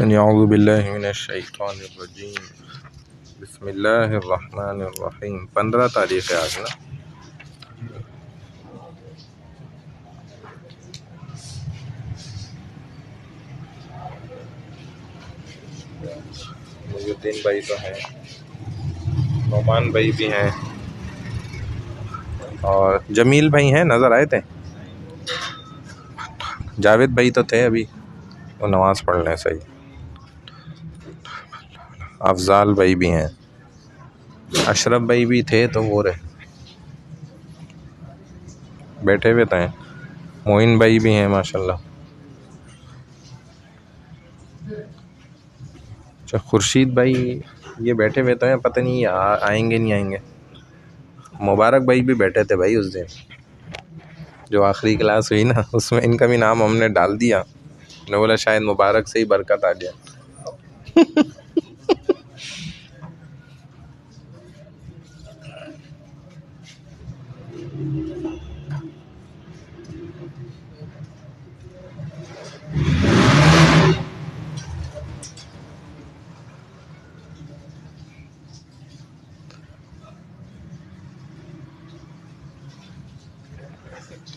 اعوذ باللہ من الشیطان الرجیم بسم اللہ الرحمن الرحیم 15 تاریخ ہے آج نا. محی الدین بھائی تو ہیں، نعمان بھائی بھی ہیں، اور جمیل بھائی ہیں، نظر آئے تھے. جاوید بھائی تو تھے، ابھی وہ نماز پڑھ لیں. صحیح. افضال بھائی بھی ہیں، اشرف بھائی بھی تھے تو وہ رہے بیٹھے ہوئے تھے. معین بھائی بھی ہیں ماشاءاللہ. اچھا خورشید بھائی یہ بیٹھے ہوئے تو ہیں، پتہ نہیں آئیں گے نہیں آئیں گے. مبارک بھائی بھی بیٹھے تھے بھائی اس دن جو آخری کلاس ہوئی نا، اس میں ان کا بھی نام ہم نے ڈال دیا. میں نے بولا شاید مبارک سے ہی برکت آ جائے.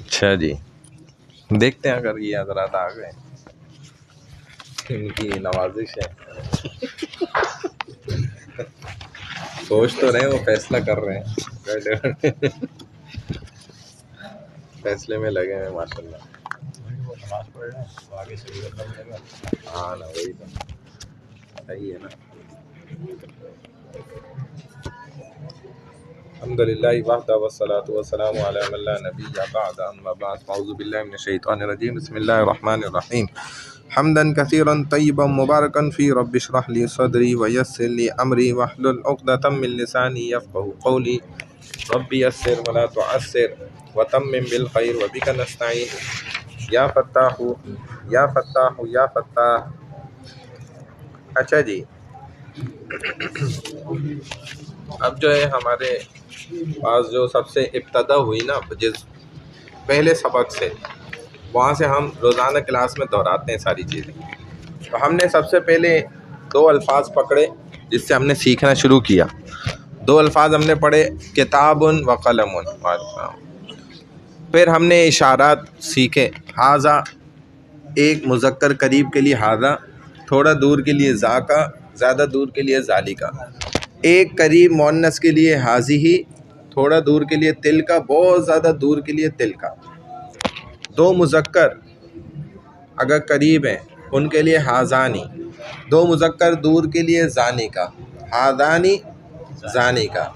اچھا جی، دیکھتے ہیں اگر یہ حضرات آ گئے، ان کی نوازش ہے. سوچ تو رہے وہ فیصلہ کر رہے ہیں، فیصلے میں لگے ہیں ماشاءاللہ. ہاں نا، وہی تو صحیح ہے نا. الحمدللہ وحدہ والصلاۃ والسلام علی من لا نبی بعد، اما بعد، اعوذ باللہ من الشیطان الرجیم. بسم اللہ الرحمن الرحیم. حمدا کثیرا طیبا مبارکا فی، رب اشرح لی صدری ویسر لی امری واحلل عقدۃ من لسانی یفقهوا قولی. رب یسر ولا تعسر وتمم بالخیر وبک نستعین. یا فتاح یا فتاح یا فتاح. اچھا جی، اب جو ہے ہمارے پاس جو سب سے ابتدا ہوئی نا، جس پہلے سبق سے، وہاں سے ہم روزانہ کلاس میں دہراتے ہیں ساری چیزیں. تو ہم نے سب سے پہلے 2 الفاظ پکڑے جس سے ہم نے سیکھنا شروع کیا. 2 الفاظ ہم نے پڑھے، کتاب و قلم. پھر ہم نے اشارات سیکھے. ہاذا ایک مذکر قریب کے لیے ہاذا، تھوڑا دور کے لیے ذاکا، زیادہ دور کے لیے ذالکا. ایک قریب مؤنث کے لیے ہاذہ، تھوڑا دور کے لیے تلکا، بہت زیادہ دور کے لیے تلکا. 2 مذکر اگر قریب ہیں ان کے لیے ہاذانی. 2 مذکر دور کے لیے ذانکا، ہاذانی ذانکا.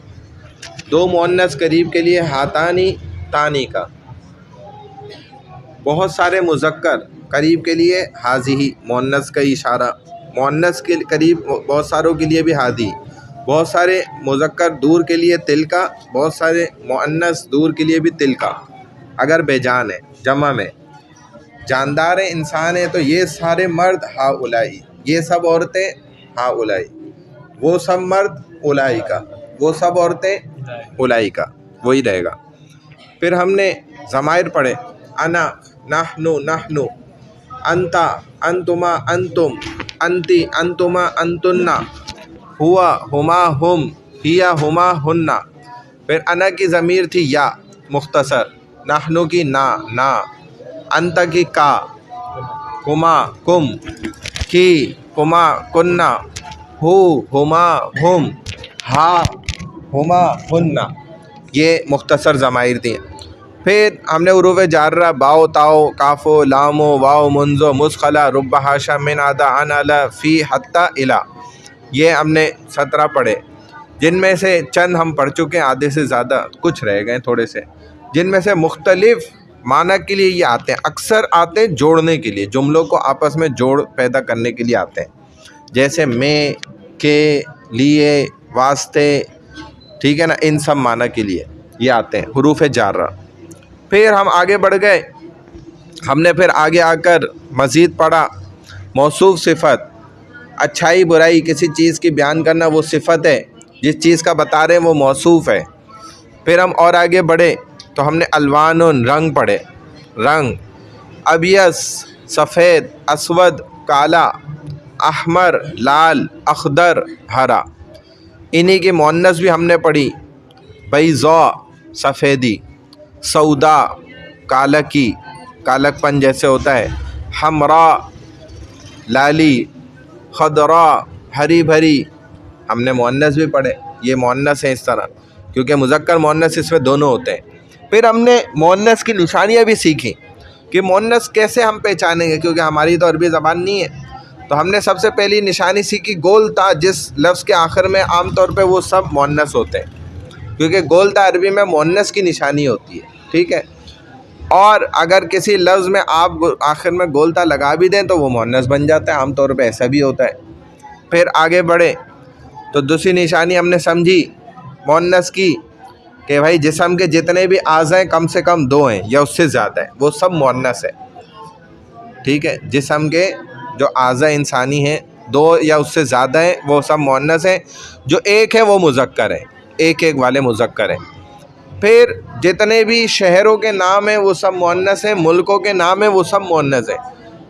2 مؤنث قریب کے لیے ہاتانی تانیکا. بہت سارے مذکر قریب کے لیے ہاذہ، مؤنث کا اشارہ. مؤنث کے قریب بہت ساروں کے لیے بھی ہاذہ. بہت سارے مذکر دور کے لیے تلکا، بہت سارے مؤنث دور کے لیے بھی تلکا. اگر بے جان ہے، جمع میں جاندار انسان ہے تو یہ سارے مرد ہا اولائی، یہ سب عورتیں ہا اولائی، وہ سب مرد اولائی کا، وہ سب عورتیں اولائی کا، وہی رہے گا. پھر ہم نے ضمائر پڑھے. انا، نحنو نحنو، انتا انتما انتم، انتی انتما انتنا، ہوا ہما ہم، ہیا ہما ہننا. پھر انا کی ضمیر تھی یا مختصر، نحنو کی نا نا، انتا کی کا، ہما کم، کی کما کننا، ہو ہما ہم، ہا ہما ہننا. یہ مختصر ضمائر تھیں. پھر ہم نے حروف جارہ باؤ تاؤ کافو لامو واؤ منزو مسخلہ رب حاشا من عدا عن علا فی حتی الا، یہ ہم نے 17 پڑھے، جن میں سے چند ہم پڑھ چکے ہیں، آدھے سے زیادہ کچھ رہ گئے تھوڑے سے، جن میں سے مختلف معنی کے لیے یہ آتے ہیں. اکثر آتے ہیں جوڑنے کے لیے، جملوں کو آپس میں جوڑ پیدا کرنے کے لیے آتے ہیں، جیسے میں، کے، لیے، واسطے، ٹھیک ہے نا، ان سب معنی کے لیے یہ آتے ہیں حروف جارہ. پھر ہم آگے بڑھ گئے. ہم نے پھر آگے آ کر مزید پڑھا موصوف صفت، اچھائی برائی کسی چیز کی بیان کرنا، وہ صفت ہے. جس چیز کا بتا رہے ہیں وہ موصوف ہے. پھر ہم اور آگے بڑھے تو ہم نے الوان رنگ پڑھے. رنگ، ابیض سفید، اسود کالا، احمر لال، اخضر ہرا. انہی کی مؤنث بھی ہم نے پڑھی. بیضاء سفیدی، سودا کالکی، کالک پن جیسے ہوتا ہے، حمراء لالی، خضراء ہری بھری. ہم نے مؤنث بھی پڑھے، یہ مؤنث ہے اس طرح، کیونکہ مذکر مؤنث اس میں دونوں ہوتے ہیں. پھر ہم نے مؤنث کی نشانیاں بھی سیکھیں کہ مؤنث کیسے ہم پہچانیں گے، کیونکہ ہماری تو عربی زبان نہیں ہے. تو ہم نے سب سے پہلی نشانی سیکھی گول تا، جس لفظ کے آخر میں عام طور پہ وہ سب مؤنث ہوتے ہیں، کیونکہ گول تا عربی میں مؤنث کی نشانی ہوتی ہے. ٹھیک ہے، اور اگر کسی لفظ میں آپ آخر میں گول تا لگا بھی دیں تو وہ مؤنث بن جاتا ہے، عام طور پہ ایسا بھی ہوتا ہے. پھر آگے بڑھے تو دوسری نشانی ہم نے سمجھی مؤنث کی کہ بھائی جسم کے جتنے بھی اعضاء ہیں کم سے کم 2 ہیں یا اس سے زیادہ ہیں، وہ سب مؤنث ہے. ٹھیک ہے، جسم کے جو اعضاء انسانی ہیں 2 یا اس سے زیادہ ہیں وہ سب مؤنث ہیں. جو ایک ہے وہ مذکر ہے، ایک والے مذکر ہیں. پھر جتنے بھی شہروں کے نام ہیں وہ سب مؤنث ہیں، ملکوں کے نام ہیں وہ سب مؤنث ہیں.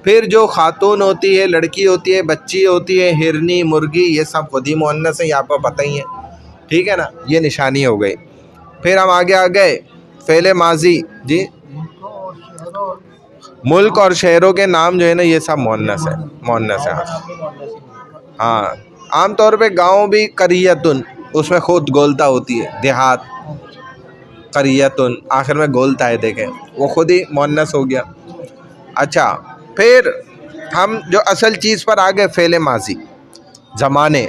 پھر جو خاتون ہوتی ہے، لڑکی ہوتی ہے، بچی ہوتی ہے، ہرنی مرغی، یہ سب خود ہی مؤنث ہیں، یہ آپ کو پتہ ہی ہے. ٹھیک ہے نا، یہ نشانی ہو گئی. پھر ہم آگے آ گئے فعل ماضی. جی، ملک اور شہروں کے نام جو ہے نا یہ سب مؤنث ہے. ہاں، عام طور پہ گاؤں بھی قریتن، اس میں خود گولتا ہوتی ہے. دیہات قریتن، آخر میں گولتا ہے، دیکھیں وہ خود ہی مؤنث ہو گیا. اچھا، پھر ہم جو اصل چیز پر آ گئے فعل ماضی، زمانے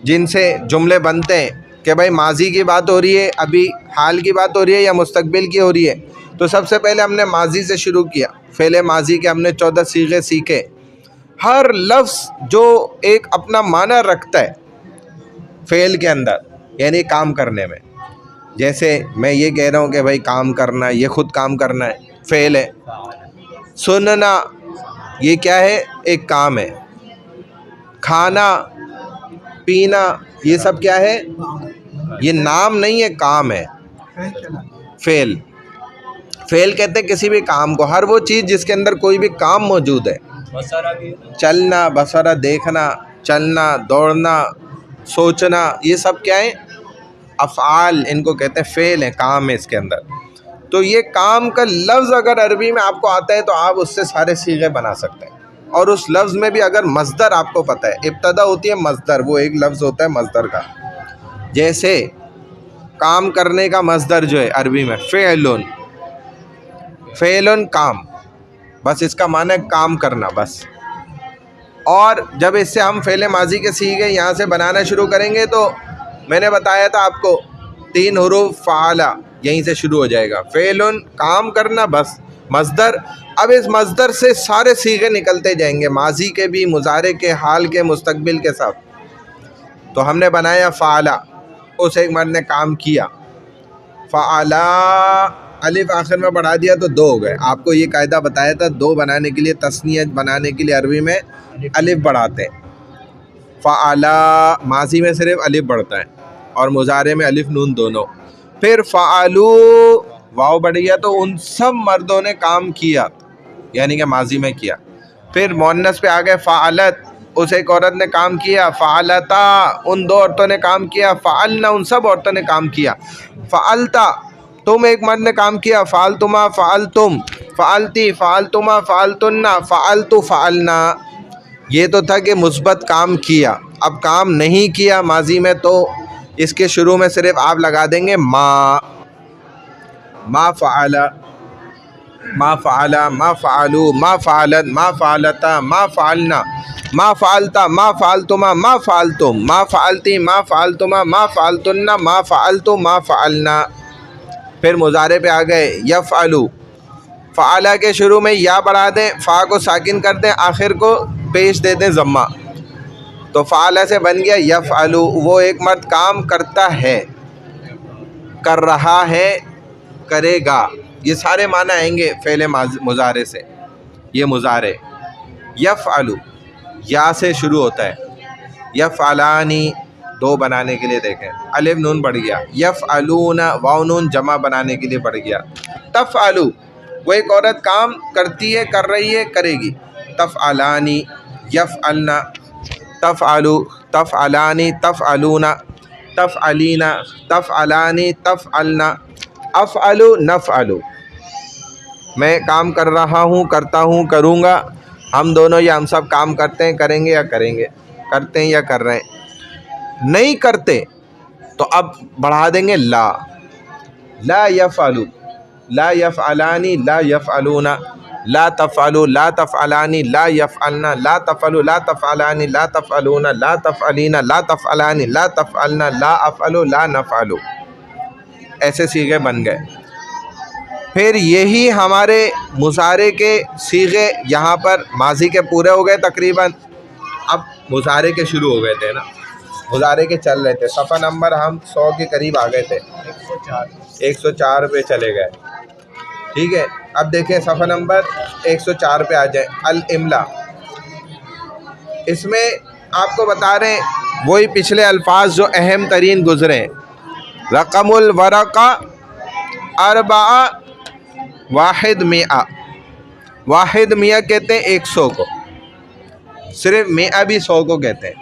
جن سے جملے بنتے ہیں کہ بھائی ماضی کی بات ہو رہی ہے، ابھی حال کی بات ہو رہی ہے یا مستقبل کی ہو رہی ہے. تو سب سے پہلے ہم نے ماضی سے شروع کیا. فعل ماضی کے ہم نے 14 صیغے سیکھے. ہر لفظ جو ایک اپنا معنی رکھتا ہے فعل کے اندر، یعنی کام کرنے میں. جیسے میں یہ کہہ رہا ہوں کہ بھائی کام کرنا، یہ خود کام کرنا ہے، فعل ہے. سننا یہ کیا ہے؟ ایک کام ہے. کھانا پینا یہ سب کیا ہے؟ یہ نام نہیں ہے، کام ہے. فعل کہتے ہیں کسی بھی کام کو، ہر وہ چیز جس کے اندر کوئی بھی کام موجود ہے. چلنا، بصرہ دیکھنا، چلنا، دوڑنا، سوچنا، یہ سب کیا ہے؟ افعال، ان کو کہتے ہیں فعل ہیں، کام ہے اس کے اندر. تو یہ کام کا لفظ اگر عربی میں آپ کو آتا ہے تو آپ اس سے سارے صیغے بنا سکتے ہیں. اور اس لفظ میں بھی اگر مصدر آپ کو پتہ ہے، ابتدا ہوتی ہے مصدر، وہ ایک لفظ ہوتا ہے مصدر کا. جیسے کام کرنے کا مصدر جو ہے عربی میں فعلن کام، بس اس کا معنی ہے کام کرنا بس. اور جب اس سے ہم فعل ماضی کے صیغے یہاں سے بنانا شروع کریں گے تو میں نے بتایا تھا آپ کو 3 حروف فعلا یہیں سے شروع ہو جائے گا. فعلن کام کرنا بس مصدر. اب اس مصدر سے سارے صیغے نکلتے جائیں گے، ماضی کے بھی، مضارع کے، حال کے، مستقبل کے، سب. تو ہم نے بنایا فعلا، اس ایک مرد نے کام کیا. فعلا الف آخر میں بڑھا دیا تو 2 ہو گئے. آپ کو یہ قاعدہ بتایا تھا 2 بنانے کے لیے، تثنیہ بنانے کے لیے عربی میں الف بڑھاتے ہیں. فعلا ماضی میں صرف الف بڑھتا ہے اور مضارع میں الف نون دونوں. پھر فعلو واو بڑھ گیا تو ان سب مردوں نے کام کیا، یعنی کہ ماضی میں کیا. پھر مؤنث پہ آ گئے فعلت، اس ایک عورت نے کام کیا. فعلتا ان 2 عورتوں نے کام کیا. فعلنا ان سب عورتوں نے کام کیا. فعلتا تم ایک مرد نے کام کیا. فعلتما فعلتم، فعلتی فعلتما فعلتن، فعلتو فعلنا. یہ تو تھا کہ مثبت کام کیا. اب کام نہیں کیا ماضی میں تو اس کے شروع میں صرف آپ لگا دیں گے ما فعل، ما فعل، ما فعلوا، ما فعلت، ما فعلتا، ما فعلنا، ما فعلتا، ما فعلتما، ما فعلتم، ما فعلتی، ما فعلتما، ما فعلتن، ما فعلتو، ما فعلنا. پھر مضارع پہ آ گئے یفعلو. فعلا کے شروع میں یا بڑھا دیں، فا کو ساکن کر دیں، آخر کو پیش دے دیں ضمہ، تو فعلا سے بن گیا یفعلو. وہ ایک مرد کام کرتا ہے، کر رہا ہے، کرے گا، یہ سارے معنی آئیں گے فعل مضارع سے. یہ مضارع یفعلو یا سے شروع ہوتا ہے. یفعلانی 2 بنانے کے لیے دیکھیں الف نون بڑھ گیا. یفعلون واو نون جمع بنانے کے لیے بڑھ گیا. تفعلو وہ ایک عورت کام کرتی ہے، کر رہی ہے، کرے گی. تفعلانی یفعلنا تفعلو، تفعلانی، تفعلون، تفعلین، تفعلانی، تفعلنا، افعلو، نفعلو، میں کام کر رہا ہوں، کرتا ہوں، کروں گا، ہم دونوں یا ہم سب کام کرتے ہیں، کریں گے یا کریں گے، کرتے ہیں یا کر رہے ہیں۔ نہیں کرتے تو اب بڑھا دیں گے لا، لا یفعلو، لا یفعلانی، لا یفعلون، لا تفعلوا، لا تفعلانی، لا یفعلنا، لا تفعلوا، لا تفعلانی، لا تفعلون، لا تفعلین، لا تفعلانی، لا تفعلنا، لا افعلو، لا نفعلو، ایسے صیغے بن گئے۔ پھر یہی ہمارے مضارع کے صیغے یہاں پر ماضی کے پورے ہو گئے تقریباً، اب مضارع کے شروع ہو گئے تھے نا، مضارع کے چل رہے تھے، صفحہ نمبر ہم 100 کے قریب آ گئے تھے، 104 پہ چلے گئے، ٹھیک ہے۔ اب دیکھیں صفحہ نمبر 104 پہ آ جائیں، الاملا، اس میں آپ کو بتا رہے ہیں وہی پچھلے الفاظ جو اہم ترین گزرے ہیں۔ رقم الورقہ 4 واحد مئہ، واحد مئہ کہتے ہیں 100 کو، صرف مئہ بھی 100 کو کہتے ہیں،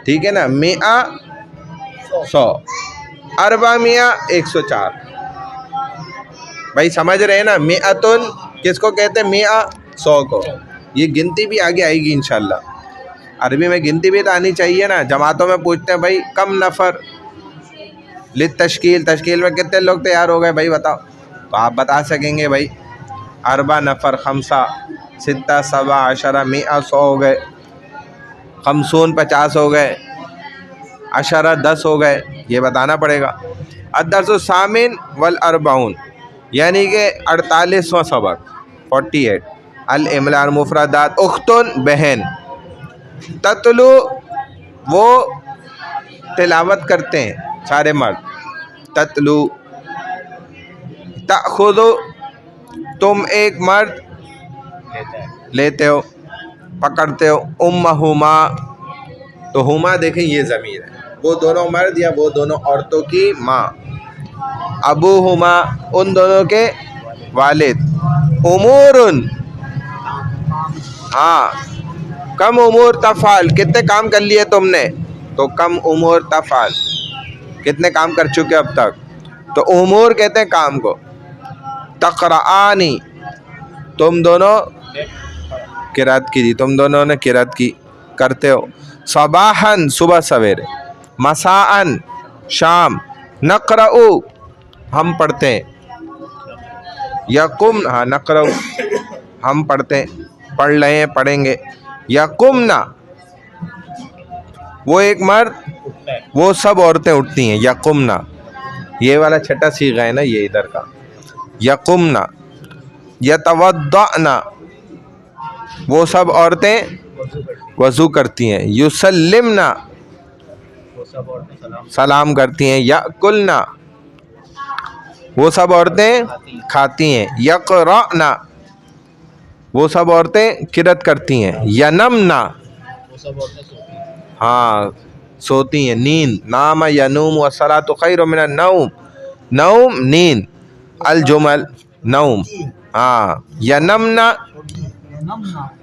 ٹھیک ہے نا، مئہ 100، 400 104، بھائی سمجھ رہے ہیں نا، مئتن کس کو کہتے ہیں؟ مئہ 100 کو، یہ گنتی بھی آگے آئے گی انشاءاللہ، عربی میں گنتی بھی تو آنی چاہیے نا، جماعتوں میں پوچھتے ہیں بھائی کم نفر للتشکیل، تشکیل میں کتنے لوگ تیار ہو گئے بھائی بتاؤ، تو آپ بتا سکیں گے بھائی 4 نفر، 5 6 7 10 مئہ 100 ہو گئے، 50 50 ہو گئے، 10 10 ہو گئے، یہ بتانا پڑے گا۔ الدرس الثامن والاربعون، یعنی کہ 48واں سبق، 48، الاملاء المفردات، اختن بہن، تتلو وہ تلاوت کرتے ہیں سارے مرد، تتلو، تأخذ تم ایک مرد لیتے ہو، پکڑتے ہو، امہما، تو ہما دیکھیں یہ ضمیر ہے، وہ دونوں مرد یا وہ دونوں عورتوں کی ماں، ابوہما ان دونوں کے والد، امورن، ہاں، کم امور تفعل، کتنے کام کر لیے تم نے، تو کم امور تفعل، کتنے کام کر چکے اب تک، تو امور کہتے ہیں کام کو۔ تقرآنی، تم دونوں قرات کی دی، تم دونوں نے قرات کی، کرتے ہو۔ صباحاً صبح سویرے، مساءً شام، نقرأ ہم پڑھتے ہیں، یقم، ہاں نقرأ ہم پڑھتے ہیں، پڑھ رہے ہیں، پڑھیں گے، یقمنا وہ ایک مرد، وہ سب عورتیں اٹھتی ہیں، یقمنا، یہ والا چھٹا صیغہ ہے نا یہ ادھر کا، یقمنا، یتوضأنا وہ سب عورتیں وضو کرتی ہیں، یسلمنا سلام کرتی ہیں، یأکلنا وہ سب عورتیں کھاتی ہیں، یقرأنا وہ سب عورتیں قرات کرتی ہیں، ینمنا ہاں سوتی ہیں، نیند، نام ینوم والصلاۃ خیر من النوم، نوم نیند، الجمل نوم، ہاں، ینمنا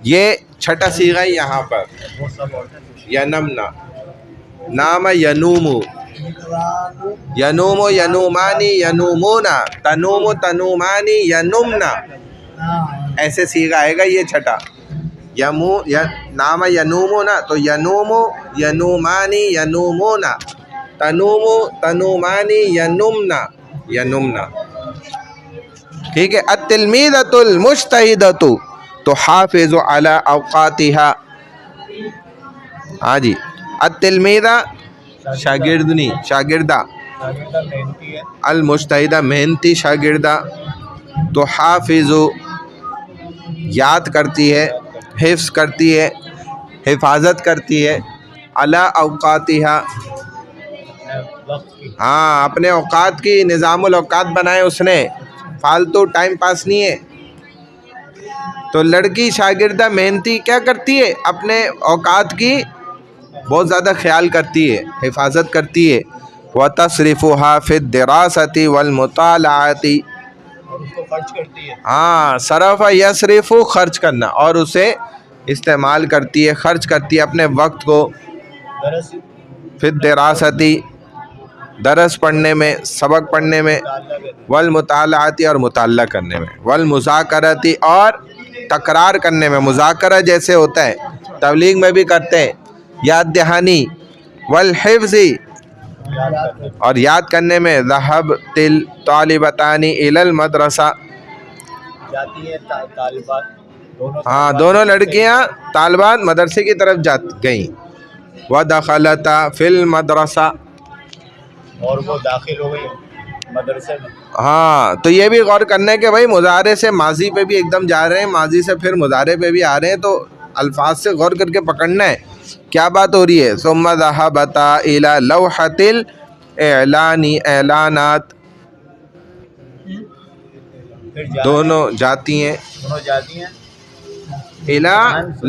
یہ چھٹا صیغہ ہے یہاں پر، ینمنا، نام ینوم، ینوم ینومانی ینومونا، تنوم تنومانی ینمنا، ایسے صیغہ آئے گا یہ چھٹا، نام ینومونا تو ینوم ینومانی ینومونا، تنوم تنومانی ینمنا، ینمنا، ٹھیک ہے۔ التلمیذۃ المجتہدۃ تحافظ علی اوقاتها، ہاں جی، التلمیذہ شاگردنی، شاگردہ، المجتہدہ محنتی شاگردہ، تحافظ یاد کرتی ہے، حفظ کرتی ہے، حفاظت کرتی ہے، علی اوقاتها ہاں اپنے اوقات کی نظام الاوقات بنائے اس نے، فالتو ٹائم پاس نہیں ہے۔ تو لڑکی شاگردہ محنتی کیا کرتی ہے؟ اپنے اوقات کی بہت زیادہ خیال کرتی ہے، حفاظت کرتی ہے، وَتَصْرِفُهَا فِي الدِّرَاسَةِ وَالْمُطَالَعَةِ ہاں صرف یصرف خرچ کرنا اور اسے استعمال کرتی ہے، خرچ کرتی ہے اپنے وقت کو فی الدراستی، درس پڑھنے میں، سبق پڑھنے میں، والمطالعاتی اور مطالعہ کرنے میں، والمذاکراتی اور تکرار کرنے میں، مذاکرہ جیسے ہوتا ہے تبلیغ میں بھی کرتے ہیں، یاد دہانی، والحفظی اور یاد کرنے میں، ذهبت الطالبتان الی المدرسہ، جاتی ہے طالبات، ہاں دونوں لڑکیاں طالبات مدرسے کی طرف گئیں، ودخلتا فی المدرسہ، اور وہ داخل ہو گئی مدرسے میں. ہاں تو یہ بھی غور کرنا ہے کہ بھائی مضارع سے ماضی پہ بھی ایک دم جا رہے ہیں، ماضی سے پھر مضارع پہ بھی آ رہے ہیں، تو الفاظ سے غور کر کے پکڑنا ہے کیا بات ہو رہی ہے. ثم ذهبتا الى لوحۃ الاعلان، اعلانات، دونوں جاتی ہیں الى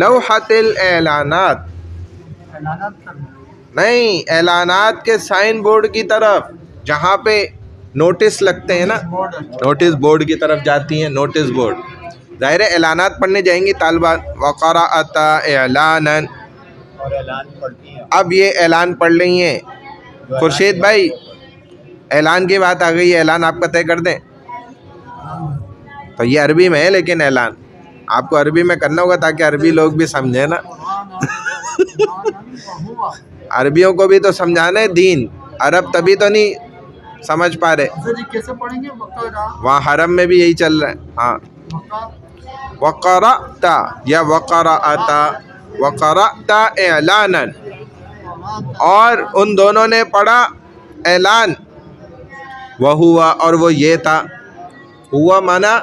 لوحۃ الاعلانات، نہیں اعلانات کے سائن بورڈ کی طرف، جہاں پہ نوٹس لگتے ہیں نا، نوٹس بورڈ کی طرف جاتی ہیں، نوٹس بورڈ، ظاہر ہے اعلانات پڑھنے جائیں گی طالبات. وقرأت اعلانا، اور اعلان پڑھتی ہیں. اب یہ اعلان پڑھ رہی ہیں. خورشید بھائی اعلان کی بات آ گئی ہے، اعلان آپ کا طے کر دیں. تو یہ عربی میں ہے لیکن اعلان آپ کو عربی میں کرنا ہوگا تاکہ عربی لوگ بھی سمجھیں نا. عربیوں کو بھی تو سمجھانا ہے دین، عرب تبھی تو نہیں سمجھ پا رہے. کیسے پڑھیں گے؟ وہاں حرم میں بھی یہی چل رہا ہے. ہاں وقرأت یا وقرأت، وقرأت اعلانا، اور ان دونوں نے پڑھا اعلان. وہوا، اور وہ یہ تھا، ہوا مانا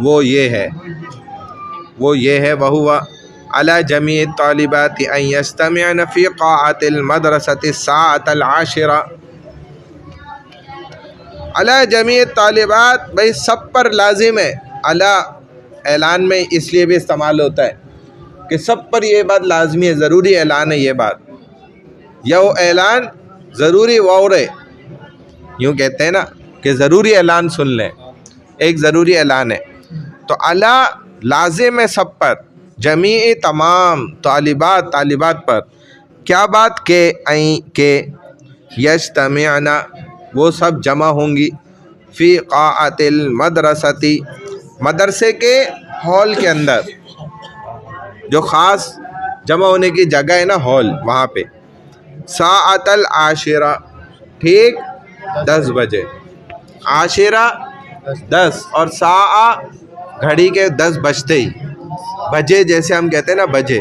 وہ یہ ہے، وہ یہ ہے. وہوا علی جمیع الطالبات ان یستمعن فی قاعۃ المدرسۃ الساعۃ العاشرہ، علی جمیع الطالبات، بھائی سب پر لازم ہے. علی اعلان میں اس لیے بھی استعمال ہوتا ہے کہ سب پر یہ بات لازمی ہے، ضروری اعلان ہے یہ بات. یہ اعلان ضروری وورے، یوں کہتے ہیں نا کہ ضروری اعلان سن لیں، ایک ضروری اعلان ہے. تو علی لازم ہے سب پر، جمیع تمام طالبات، طالبات پر. کیا بات کہ یجتمعن، وہ سب جمع ہوں گی، فی قاعۃ المدرسۃ، مدرسے کے ہال کے اندر، جو خاص جمع ہونے کی جگہ ہے نا ہال، وہاں پہ. ساعۃ العاشرہ، ٹھیک 10 بجے، عاشرہ 10 اور ساعہ گھڑی کے 10 بجتے ہی، بجے جیسے ہم کہتے ہیں نا بجے،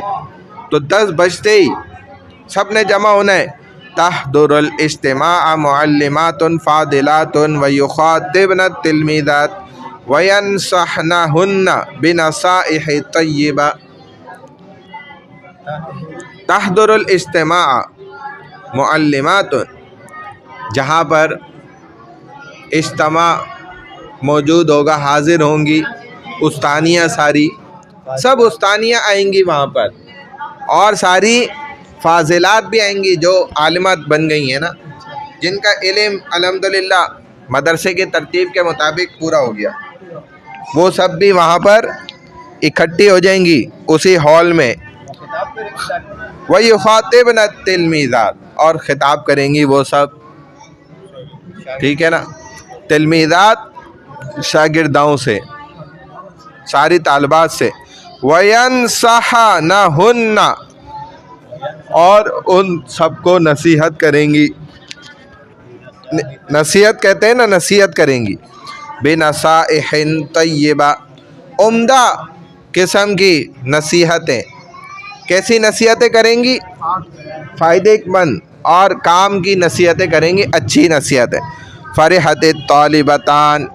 تو 10 بجتے ہی سب نے جمع ہونا ہے. تحضر الاجتماع معلمات فاضلات ویخاطبن التلمیذات وینصحنہن بنصائح طیبہ. تحضر الاجتماع معلمات، جہاں پر اجتماع موجود ہوگا، حاضر ہوں گی استانیہ، ساری سب استانیہ آئیں گی وہاں پر، اور ساری فاضلات بھی آئیں گی جو عالمات بن گئی ہیں نا، جن کا علم الحمدللہ مدرسے کی ترتیب کے مطابق پورا ہو گیا، وہ سب بھی وہاں پر اکٹھی ہو جائیں گی اسی ہال میں. وَيُخَاطِبْنَ التِّلْمِيذَاتِ، اور خطاب کریں گی وہ سب، ٹھیک ہے نا، تلمیذات شاگرداؤں سے، ساری طالبات سے. وَيَنْصَحْنَهُنَّ، اور ان سب کو نصیحت کریں گی، نصیحت کہتے ہیں نا، نصیحت کریں گی. بِنَصَائِحٍ طَيِّبَةٍ، عمدہ قسم کی نصیحتیں. کیسی نصیحتیں کریں گی؟ فائدے مند اور کام کی نصیحتیں کریں گی، اچھی نصیحتیں. فرحت الطالبتان،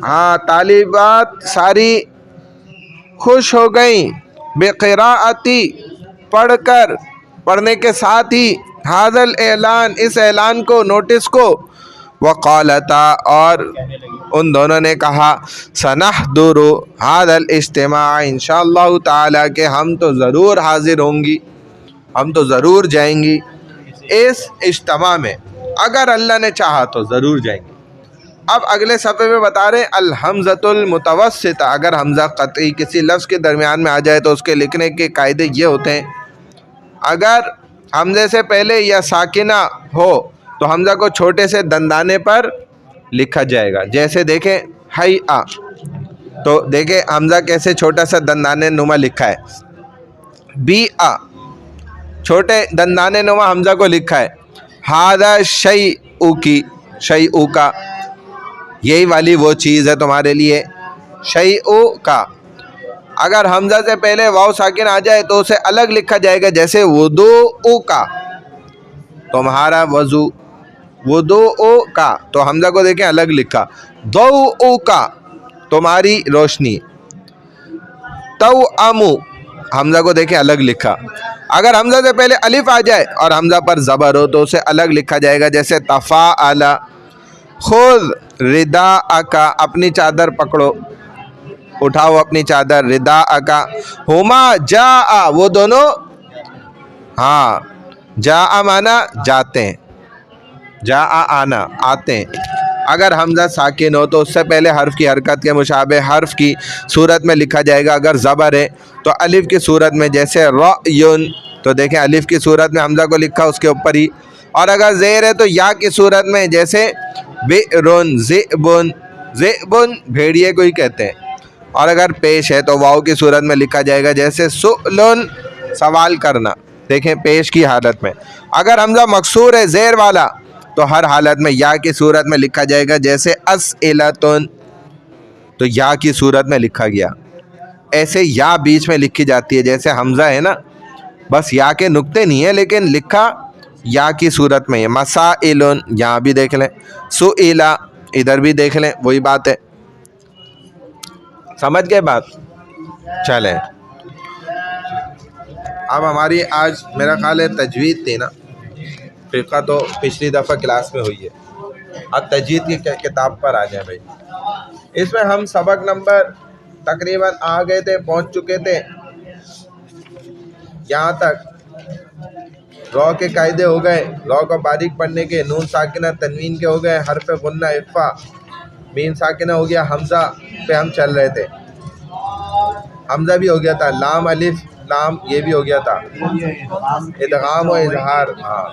ہاں طالبات ساری خوش ہو گئیں، بقراءتی، پڑھ کر، پڑھنے کے ساتھ ہی، ھذا الاعلان، اس اعلان کو، نوٹس کو. وقالتا، اور ان دونوں نے کہا، سنحضر ھذا الاجتماع، انشاءاللہ تعالیٰ کہ ہم تو ضرور حاضر ہوں گی، ہم تو ضرور جائیں گی اس اجتماع میں، اگر اللہ نے چاہا تو ضرور جائیں گے. اب اگلے صفحے میں بتا رہے ہیں الحمزۃ المتوسطہ، اگر حمزہ قطعی کسی لفظ کے درمیان میں آ جائے تو اس کے لکھنے کے قاعدے یہ ہوتے ہیں، اگر حمزے سے پہلے یا ساکنہ ہو تو حمزہ کو چھوٹے سے دندانے پر لکھا جائے گا. جیسے دیکھیں ہی آ، تو دیکھیں حمزہ کیسے چھوٹا سا دندانے نما لکھا ہے. بی آ، چھوٹے دندانے نما حمزہ کو لکھا ہے. ہادہ شیء کی، شیء کا، یہی والی وہ چیز ہے تمہارے لیے، شیء کا. اگر حمزہ سے پہلے واو ساکن آ جائے تو اسے الگ لکھا جائے گا، جیسے وضوء کا، تمہارا وضو، وضوء کا، تو حمزہ کو دیکھیں الگ لکھا. ضوء کا، تمہاری روشنی. توأم، حمزہ کو دیکھیں الگ لکھا. اگر حمزہ سے پہلے الف آ جائے اور حمزہ پر زبر ہو تو اسے الگ لکھا جائے گا، جیسے تفاعل. خذ رداءک، اپنی چادر پکڑو، اٹھاؤ اپنی چادر. رداءک. ہما جاء، وہ دونوں، ہاں، جاء مانا جاتے ہیں، جاء آنا، آتے ہیں. اگر حمزہ ساکن ہو تو اس سے پہلے حرف کی حرکت کے مشابہ حرف کی صورت میں لکھا جائے گا. اگر زبر ہے تو الف کی صورت میں، جیسے رأیٌ، تو دیکھیں الف کی صورت میں حمزہ کو لکھا اس کے اوپر ہی. اور اگر زیر ہے تو یا کی صورت میں، جیسے بئرٌ، ذئبٌ، ذئبٌ بھیڑیے کو ہی کہتے ہیں. اور اگر پیش ہے تو واو کی صورت میں لکھا جائے گا، جیسے سؤلٌ، سوال کرنا، دیکھیں پیش کی حالت میں. اگر حمزہ مکسور ہے زیر والا تو ہر حالت میں یا کی صورت میں لکھا جائے گا، جیسے اسئلۃٌ، تو یا کی صورت میں لکھا گیا. ایسے یا بیچ میں لکھی جاتی ہے، جیسے حمزہ ہے نا، بس یا کے نقطے نہیں ہیں لیکن لکھا یا کی صورت میں ہے. مسائل، یہاں بھی دیکھ لیں. سئل، ادھر بھی دیکھ لیں، وہی بات ہے. سمجھ گئے بات؟ چلیں اب ہماری آج میرا خیال ہے تجوید تھی نا، فقہ تو پچھلی دفعہ کلاس میں ہوئی ہے. اب تجوید کی کتاب پر آ جائیں بھائی. اس میں ہم سبق نمبر تقریباً آ گئے تھے، پہنچ چکے تھے یہاں تک. رو کے قاعدے ہو گئے، رو کو باریک پڑھنے کے، نون ساکنہ تنوین کے ہو گئے، حرف غنہ اخفا، میم ساکنہ ہو گیا، حمزہ پہ ہم چل رہے تھے. حمزہ بھی ہو گیا تھا، لام الف لام یہ بھی ہو گیا تھا، ادغام و اظہار. ہاں،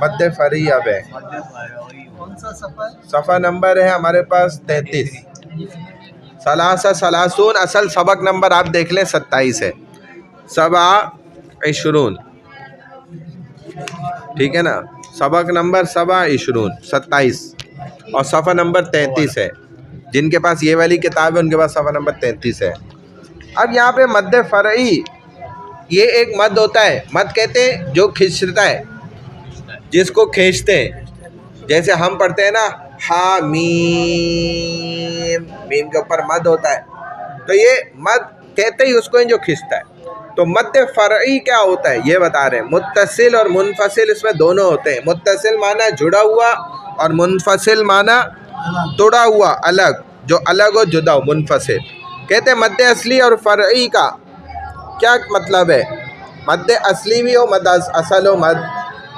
مد فرعی اب ہے. صفحہ نمبر ہے ہمارے پاس 33. ثلاثہ ثلاثون، اصل سبق نمبر آپ دیکھ لیں 27 ہے. 27، ٹھیک ہے نا، سبق نمبر 27 اور صفحہ نمبر 33 ہے. جن کے پاس یہ والی کتاب ہے ان کے پاس صفحہ نمبر 33 ہے. اب یہاں پہ مد فرعی، یہ ایک مد ہوتا ہے، مد کہتے ہیں جو کھنچتا ہے، جس کو کھینچتے ہیں. جیسے ہم پڑھتے ہیں نا ہا میم، میم کے اوپر مد ہوتا ہے، تو یہ مد کہتے ہی اس کو جو کھنچتا ہے. تو مد فرعی کیا ہوتا ہے یہ بتا رہے ہیں. متصل اور منفصل اس میں دونوں ہوتے ہیں. متصل معنی جڑا ہوا اور منفصل معنی توڑا ہوا، الگ، جو الگ ہو جدا ہو، منفصل. کہتے ہیں مد اصلی اور فرعی کا کیا مطلب ہے. مد اصلی بھی ہو، مد اصل ہو، مد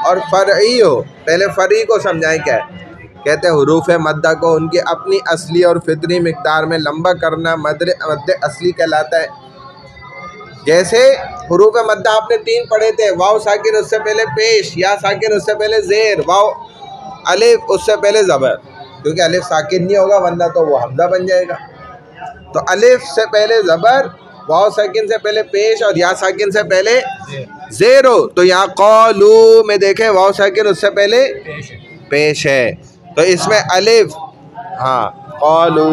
اور فرعی ہو. پہلے فرعی کو سمجھائیں کیا ہے. کہتے ہیں حروف مدہ کو ان کی اپنی اصلی اور فطری مقدار میں لمبا کرنا مد اصلی کہلاتا ہے. جیسے حروف مدہ آپ نے 3 پڑھے تھے، واو ساکن اس سے پہلے پیش، یا ساکن اس سے پہلے زیر، واو الف اس سے پہلے زبر، کیونکہ الف ساکن نہیں ہوگا ورنہ تو وہ حمزہ بن جائے گا. تو الف سے پہلے زبر، واو ساکن سے پہلے پیش اور یا ساکن سے پہلے زیر ہو. تو یہاں قولو میں دیکھیں واو ساکن اس سے پہلے پیش ہے، تو اس میں الف، ہاں قولو،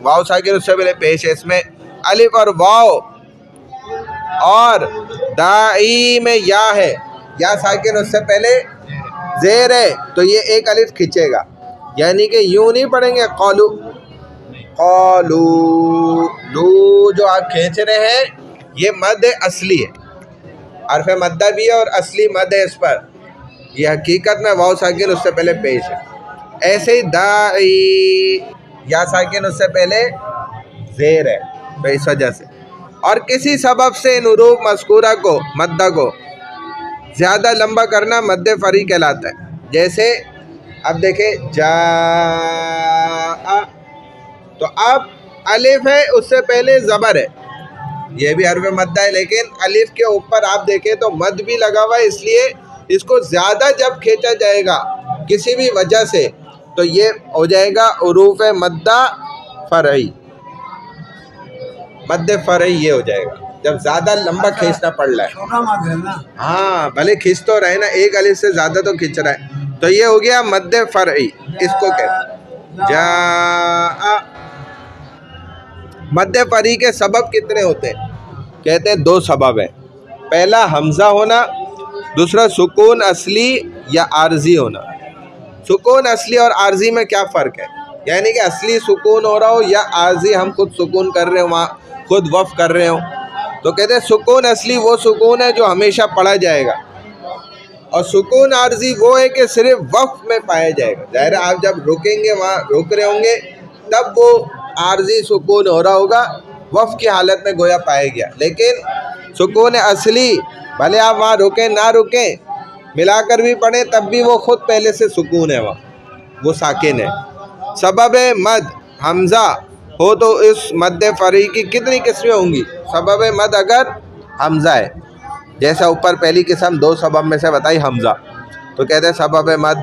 واو ساکن اس سے پہلے پیش ہے، اس میں الف اور واو. اور دائی میں یا ہے، یا ساکن اس سے پہلے زیر ہے، تو یہ ایک الف کھنچے گا، یعنی کہ یوں نہیں پڑھیں گے قولو. قولو، لو جو آپ کھینچ رہے ہیں یہ مد اصلی ہے، حرف مدہ بھی ہے اور اصلی مد ہے اس پر. یہ حقیقت میں واو ساکن اس سے پہلے پیش ہے. ایسے ہی دائی، یا ساکن اس سے پہلے زیر ہے، تو اس وجہ سے. اور کسی سبب سے ان حروف مذکورہ کو، مدہ کو زیادہ لمبا کرنا مد فرعی کہلاتا ہے. جیسے اب دیکھیں جاء، تو اب الف ہے، اس سے پہلے زبر ہے، یہ بھی حرف مد ہے، لیکن الف کے اوپر آپ دیکھیں تو مد بھی لگا ہوا ہے، اس لیے اس کو زیادہ جب کھینچا جائے گا کسی بھی وجہ سے تو یہ ہو جائے گا حروف مدہ فرعی، مد فرعی یہ ہو جائے گا جب زیادہ لمبا کھینچنا پڑ رہا ہے. ہاں بھلے کھینچ تو رہے نا، ایک الف سے زیادہ تو کھینچ رہا ہے، تو یہ ہو گیا مد فرعی، اس کو کہتے ہیں جاء. مد فرعی کے سبب کتنے ہوتے ہیں؟ کہتے ہیں 2 سبب ہیں، پہلا حمزہ ہونا، دوسرا سکون اصلی یا عارضی ہونا. سکون اصلی اور عارضی میں کیا فرق ہے؟ یعنی کہ اصلی سکون ہو رہا ہو یا عارضی ہم خود سکون کر رہے ہوں، وہاں خود وقف کر رہے ہوں. تو کہتے ہیں سکون اصلی وہ سکون ہے جو ہمیشہ پڑھا جائے گا، اور سکون عارضی وہ ہے کہ صرف وقف میں پایا جائے گا. ظاہر ہے آپ جب رکیں گے، وہاں رک رہے ہوں گے، تب وہ عارضی سکون ہو رہا ہوگا، وقف کی حالت میں گویا پائے گیا. لیکن سکون اصلی بھلے آپ وہاں رکیں نہ رکیں، ملا کر بھی پڑھیں تب بھی وہ خود پہلے سے سکون ہے، وہاں وہ ساکن ہے. سبب مد حمزہ ہو تو اس مد فرعی کی کتنی قسمیں ہوں گی؟ سبب مد اگر حمزہ ہے، جیسا اوپر پہلی قسم 2 سبب میں سے بتائی حمزہ، تو کہتے ہیں سبب مد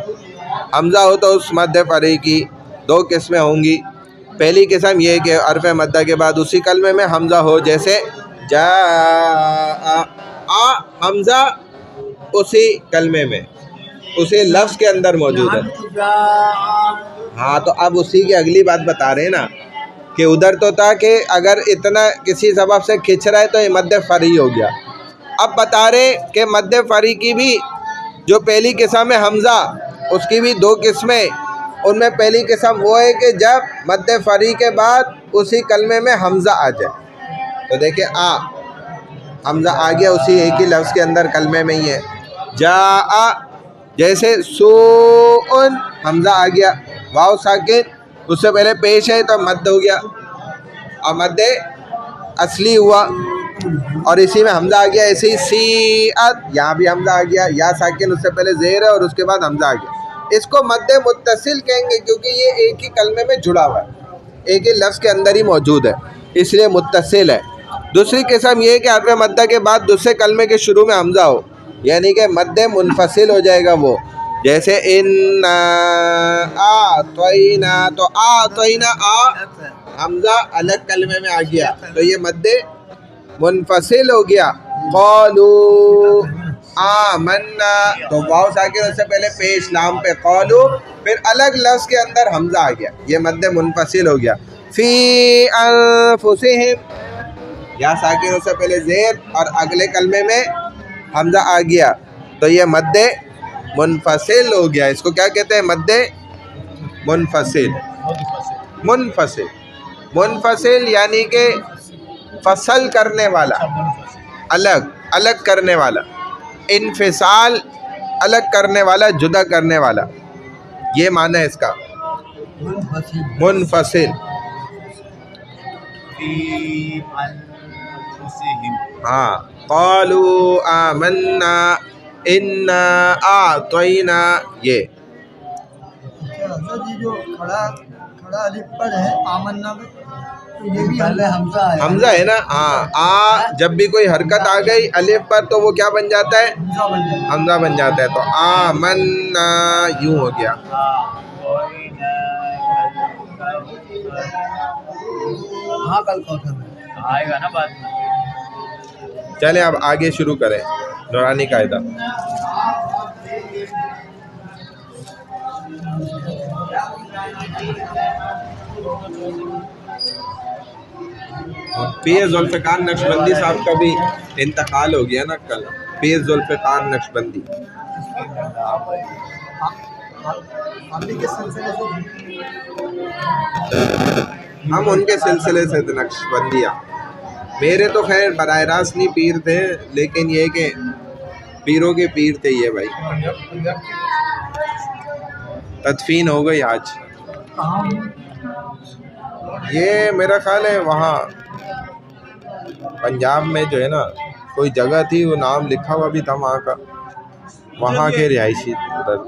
حمزہ ہو تو اس مد فرعی کی 2 قسمیں ہوں گی. پہلی قسم یہ کہ حرف مدہ کے بعد اسی کلمے میں حمزہ ہو، جیسے جاء، حمزہ اسی کلمے میں اسی لفظ کے اندر موجود ہے. ہاں تو اب اسی کی اگلی بات بتا رہے ہیں نا کہ ادھر تو تھا کہ اگر اتنا کسی سبب سے کھنچ رہا ہے تو یہ مد فرعی ہو گیا. اب بتا رہے کہ مد فرعی کی بھی جو پہلی قسم ہے حمزہ، اس کی بھی 2 قسمیں. ان میں پہلی قسم وہ ہے کہ جب مد فرعی کے بعد اسی کلمے میں حمزہ آ جائے. تو دیکھیں حمزہ آ گیا اسی ایک ہی لفظ کے اندر، کلمے میں ہی ہے. جاء، جیسے سوءن، حمزہ آ گیا، واو ساکن اس سے پہلے پیش ہے تو مد ہو گیا، اور مد اصلی ہوا، اور اسی میں حمزہ آ گیا. ایسے ہی سیئت، یہاں بھی حمزہ آ گیا، یا ساکن اس سے پہلے زیر ہے اور اس کے بعد حمزہ آ گیا. اس کو مد متصل کہیں گے کیونکہ یہ ایک ہی کلمے میں جڑا ہوا ہے، ایک ہی لفظ کے اندر ہی موجود ہے، اس لیے متصل ہے. دوسری قسم یہ ہے کہ حرف مدہ کے بعد دوسرے کلمے کے شروع میں حمزہ ہو، یعنی کہ مد منفصل ہو جائے گا وہ، جیسے انا اعطینا، تو اعطینا حمزہ الگ کلمے میں آ گیا تو یہ مد منفصل ہو گیا. قالوا آمنا، تو واو ساکن اس سے پہلے پیش لام پہ قالو، پھر الگ لفظ کے اندر حمزہ آ گیا، یہ مد منفصل ہو گیا. فی انفسہم، یا ساکن اس سے پہلے زیر اور اگلے کلمے میں حمزہ آ گیا تو یہ مد منفصل ہو گیا. اس کو کیا کہتے ہیں؟ مد منفصل. منفصل منفصل یعنی کہ فصل کرنے والا، الگ الگ کرنے والا. انفصال الگ کرنے والا، جدا کرنے والا، یہ معنی ہے اس کا منفصل. ہاں قالوا آمنا انا اعطینا، یہ جو کھڑا الف پر ہے آمنا میں، تو یہ بھی حمزہ ہے نا. ہاں جب بھی کوئی حرکت آ گئی الف پر تو وہ کیا بن جاتا ہے؟ حمزہ بن جاتا ہے. تو آمنا یوں ہو گیا. ہاں کل کوثر آئے گا نا بعد میں. چلیں اب آگے شروع کریں نورانی قاعدہ. پیر ذوالفقار نقشبندی صاحب کا بھی انتقال ہو گیا نا کل. پیر ذوالفقار نقشبندی، ہم ان کے سلسلے سے تھے نقشبندیہ. میرے تو خیر براہ راست نہیں پیر تھے، لیکن یہ کہ پیروں کے پیر تھے یہ بھائی. تدفین ہو گئی آج. یہ میرا خیال ہے وہاں پنجاب میں جو ہے نا کوئی جگہ تھی، وہ نام لکھا ہوا بھی تھا وہاں کا، وہاں کے رہائشی ادھر.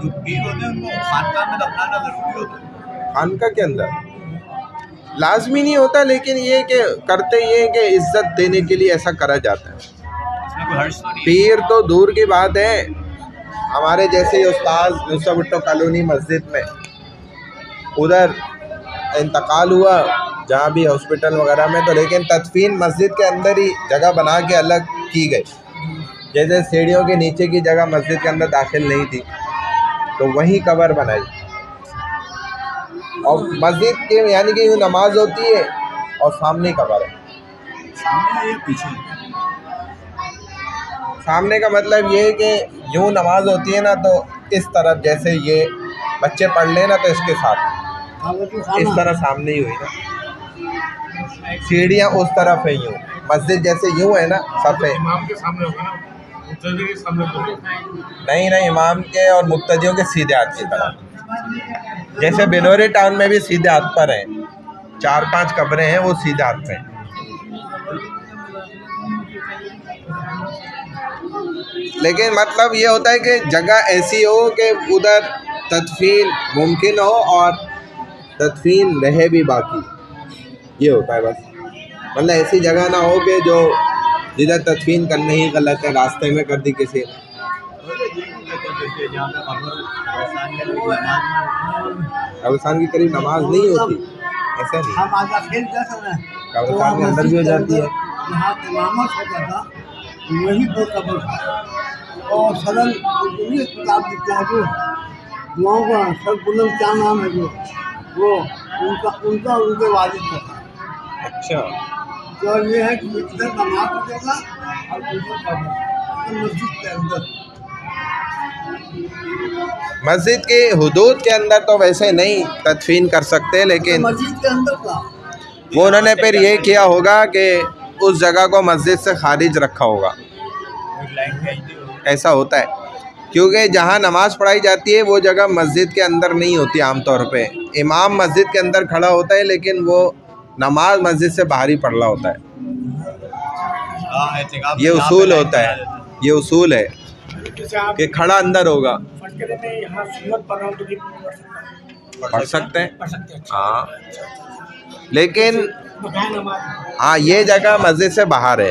جو پیر ہوتے ہیں ان کو خانقاہ میں دفنانا ضروری ہوتا ہے. خانقاہ کے اندر لازمی نہیں ہوتا، لیکن یہ کہ کرتے یہ کہ عزت دینے کے لیے ایسا کرا جاتا ہے. اس میں کوئی حرج تو نہیں ہے. پیر تو دور کی بات ہے، ہمارے جیسے استاذ نصرت بھٹو کالونی مسجد میں ادھر انتقال ہوا جہاں بھی ہاسپٹل وغیرہ میں، تو لیکن تدفین مسجد کے اندر ہی جگہ بنا کے الگ کی گئی. جیسے سیڑھیوں کے نیچے کی جگہ مسجد کے اندر داخل نہیں تھی تو وہیں قبر بنائی. اور مسجد کے یعنی کہ یوں نماز ہوتی ہے اور سامنے قبر ہے. سامنے یہ پیچھے. سامنے کا مطلب یہ ہے کہ یوں نماز ہوتی ہے نا تو اس طرف جیسے یہ بچے پڑھ لیں نا تو اس کے ساتھ اس طرح سامنے ہی ہوئی نا. سیڑھیاں اس طرف ہے یوں، مسجد جیسے یوں ہے نا صفحے. امام کے سامنے ہوگا نا، مقتدی کے سامنے ہوگا. نہیں امام کے اور مقتدیوں کے سیدھے ہاتھ کی طرف. جیسے بنوری ٹاؤن میں بھی سیدھے ہاتھ پر ہیں، 4-5 قبریں ہیں وہ سیدھے ہاتھ پہ ہیں. لیکن مطلب یہ ہوتا ہے کہ جگہ ایسی ہو کہ ادھر تدفین ممکن ہو اور تدفین رہے بھی باقی، یہ ہوتا ہے بس. مطلب ایسی جگہ نہ ہو کہ جو جدھر تدفین کرنا ہی غلط ہے، راستے میں کر دی کسی نے. جہاں پہ قبر قبرستان کے قریب نماز نہیں ہوتی، ایسا نہیں. ہم آزاد کھیل کر سکتے ہیں. قبرستان کے اندر بھی ہو جاتی ہے. یہاں امامت ہوتا تھا وہی پر قبر تھا. اور سرل کتاب لکھتا ہے جو دعاؤں کا سر بلند کیا نام ہے جو وہ ان کا ان کے والد کا تھا. اچھا، تو یہ ہے کہ ادھر نماز ہوتا تھا اور ادھر قبر مسجد کے اندر. مسجد کے حدود کے اندر تو ویسے نہیں تدفین کر سکتے، لیکن مسجد کے اندر کا وہ انہوں نے پھر یہ کیا ہوگا کہ اس جگہ کو مسجد سے خارج رکھا ہوگا. ایسا ہوتا ہے کیونکہ جہاں نماز پڑھائی جاتی ہے وہ جگہ مسجد کے اندر نہیں ہوتی. عام طور پہ امام مسجد کے اندر کھڑا ہوتا ہے لیکن وہ نماز مسجد سے باہر ہی پڑھ رہا ہوتا ہے. یہ اصول ہوتا ہے، یہ اصول ہے کہ کھڑا اندر ہوگا. یہاں سنت پڑھ رہا ہوں تو بھی پڑھ سکتے ہیں ہاں، لیکن ہاں یہ جگہ مسجد سے باہر ہے،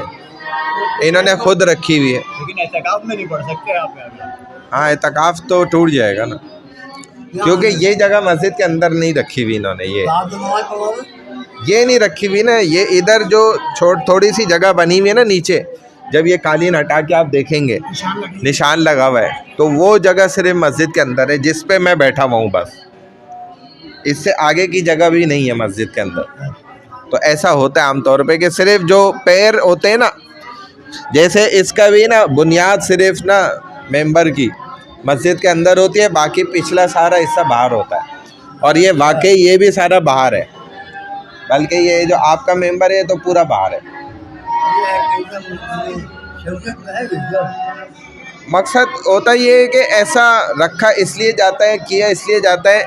انہوں نے خود رکھی ہوئی ہے. لیکن اعتکاف میں نہیں پڑھ سکتے آپ. ہاں اعتکاف تو ٹوٹ جائے گا نا، کیونکہ یہ جگہ مسجد کے اندر نہیں رکھی ہوئی انہوں نے. یہ نہیں رکھی ہوئی نا، یہ ادھر جو تھوڑی سی جگہ بنی ہوئی ہے نا نیچے، جب یہ قالین ہٹا کے آپ دیکھیں گے نشان لگا ہوا ہے تو وہ جگہ صرف مسجد کے اندر ہے جس پہ میں بیٹھا ہوا ہوں بس. اس سے آگے کی جگہ بھی نہیں ہے مسجد کے اندر. تو ایسا ہوتا ہے عام طور پہ کہ صرف جو پیر ہوتے ہیں نا، جیسے اس کا بھی نا بنیاد صرف نا ممبر کی مسجد کے اندر ہوتی ہے، باقی پچھلا سارا حصہ باہر ہوتا ہے. اور یہ واقعی یہ بھی سارا باہر ہے، بلکہ یہ جو آپ کا ممبر ہے تو پورا باہر ہے. مقصد ہوتا یہ ہے کہ ایسا رکھا اس لیے جاتا ہے، کیا اس لیے جاتا ہے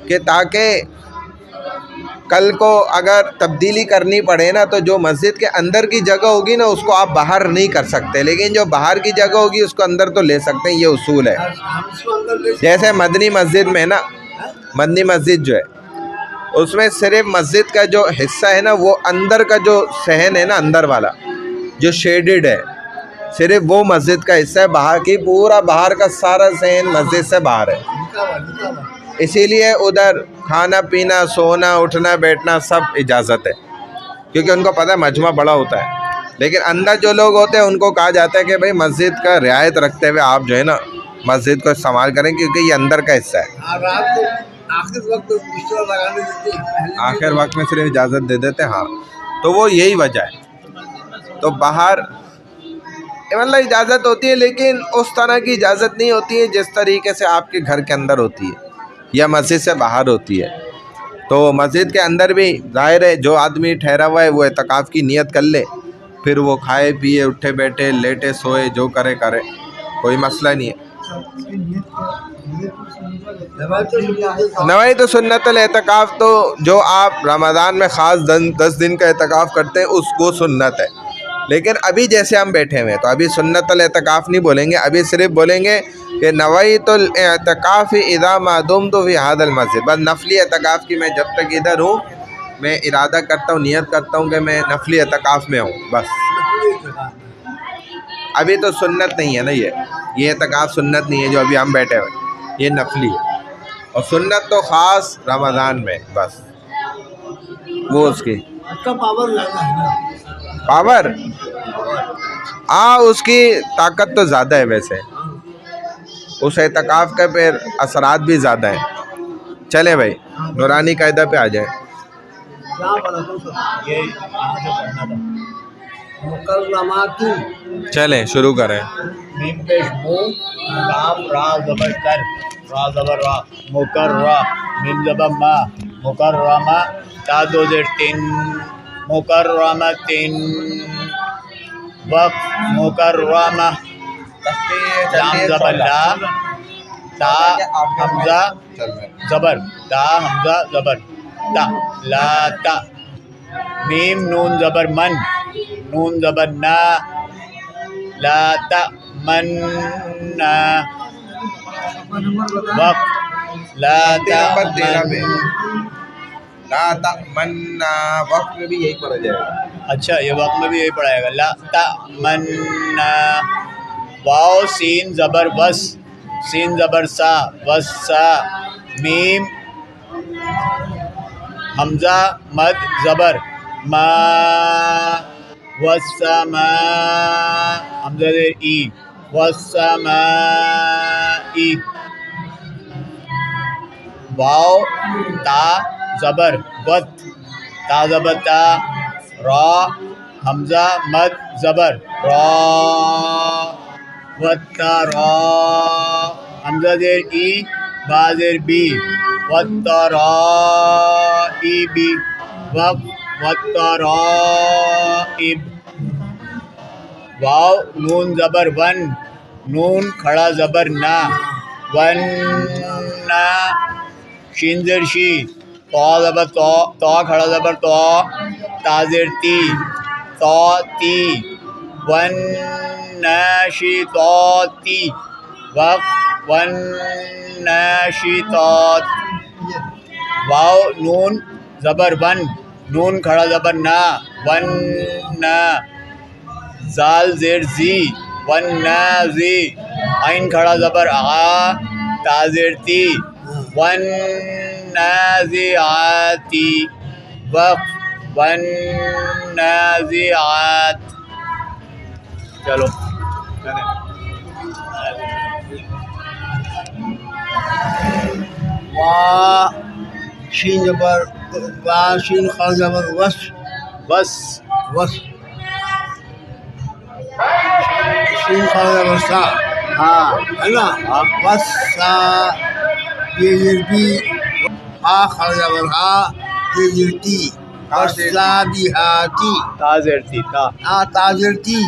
کہ تاکہ کل کو اگر تبدیلی کرنی پڑے نا تو جو مسجد کے اندر کی جگہ ہوگی نا اس کو آپ باہر نہیں کر سکتے، لیکن جو باہر کی جگہ ہوگی اس کو اندر تو لے سکتے ہیں. یہ اصول ہے. جیسے مدنی مسجد میں نا، مدنی مسجد جو ہے اس میں صرف مسجد کا جو حصہ ہے نا وہ اندر کا جو صحن ہے نا، اندر والا جو شیڈڈ ہے، صرف وہ مسجد کا حصہ ہے. باہر کی پورا باہر کا سارا صحن مسجد سے باہر ہے. اسی لیے ادھر کھانا پینا، سونا، اٹھنا بیٹھنا سب اجازت ہے، کیونکہ ان کو پتہ ہے مجمع بڑا ہوتا ہے. لیکن اندر جو لوگ ہوتے ہیں ان کو کہا جاتا ہے کہ بھائی مسجد کا رعایت رکھتے ہوئے آپ جو ہے نا مسجد کو استعمال کریں، کیونکہ یہ اندر کا حصہ ہے. آخر وقت میں صرف اجازت دے دیتے. ہاں تو وہ یہی وجہ ہے. تو باہر مطلب اجازت ہوتی ہے، لیکن اس طرح کی اجازت نہیں ہوتی ہے جس طریقے سے آپ کے گھر کے اندر ہوتی ہے یا مسجد سے باہر ہوتی ہے. تو مسجد کے اندر بھی ظاہر ہے جو آدمی ٹھہرا ہوا ہے وہ اعتکاف کی نیت کر لے، پھر وہ کھائے پیے، اٹھے بیٹھے، لیٹے سوئے، جو کرے کرے، کوئی مسئلہ نہیں ہے. نوائی تو سنت الاعتکاف تو جو آپ رمضان میں خاص 10 دن کا اعتکاف کرتے ہیں اس کو سنت ہے. لیکن ابھی جیسے ہم بیٹھے ہوئے ہیں تو ابھی سنت الاعتکاف نہیں بولیں گے، ابھی صرف بولیں گے کہ کہ نویت الاعتکاف اذا ما دمت فی هذا المسجد، بس نفلی اعتکاف کی میں جب تک ادھر ہوں میں ارادہ کرتا ہوں، نیت کرتا ہوں کہ میں نفلی اعتکاف میں ہوں بس. ابھی تو سنت نہیں ہے نا، یہ اعتکاف سنت نہیں ہے جو ابھی ہم بیٹھے ہوئے، یہ نفلی ہے. اور سنت تو خاص رمضان میں بس، وہ اس کی اس کا پاور زیادہ ہے نا. پاور، ہاں اس کی طاقت تو زیادہ ہے ویسے، اس اعتکاف کے پھر اثرات بھی زیادہ ہیں. چلیں بھائی نورانی قاعدہ پہ آ جائیں. کیا بولا تو سر؟ یہ یہاں سے پڑھنا تھا. مکرمات چلیں شروع کریں. میم پیش مو، کاف را زبر کر، را زبر را، مکررہ، میم زبر ما، مکرمہ، تا دو زیر تین، مکرمتین، وقت مکرمہ، لام زبر لا، تا حمزہ زبر، تا حمزہ زبر، تا لا تا، میم نون زبر من، نون زبر نا، لا تأمنا، وقت لا نمبر 13 پہ تأمن. لا تأمنا، وقت میں بھی یہی پڑھا جائے گا. اچھا یہ وقت میں بھی یہی پڑھائے گا. لا تأمنا، واو سین زبر وس، سین زبر سا، وس سا، میم حمزہ مد زبر ما، والسماء، حمزہ زیر ای، والسماء، واو تا زبر وت، تا زبر تا، را حمزہ مد زبر را، وتا را، حمزہ زیر ای، با زیر بی، وتا را ای بی، وتا را اب. واو نون زبر ون، نون کھڑا زبر نا، ون نا، شین زیر شی، تو زبر تو، تو کھڑا زبر تو، تا زیر تی، تو تی، ون ناشطاتی، وقت ون ناشطات. واو نون زبر ون، نون کھڑا زبر نا، ون نا، زال زیر زی، ون نا زی، عین کھڑا زبر آ، تا زیر تی، ون نازعاتی، وقف ون نازعات. چلو وا شین زبر وا شین خا زبر وس، بس. وس شین خا زبر سا، ہاں ہے نا. وس سا، یہ بی، ہا خا زبر ہا، یہ تی، وسا بہاتی، تاظر تھی تا. ہاں تاجر تی،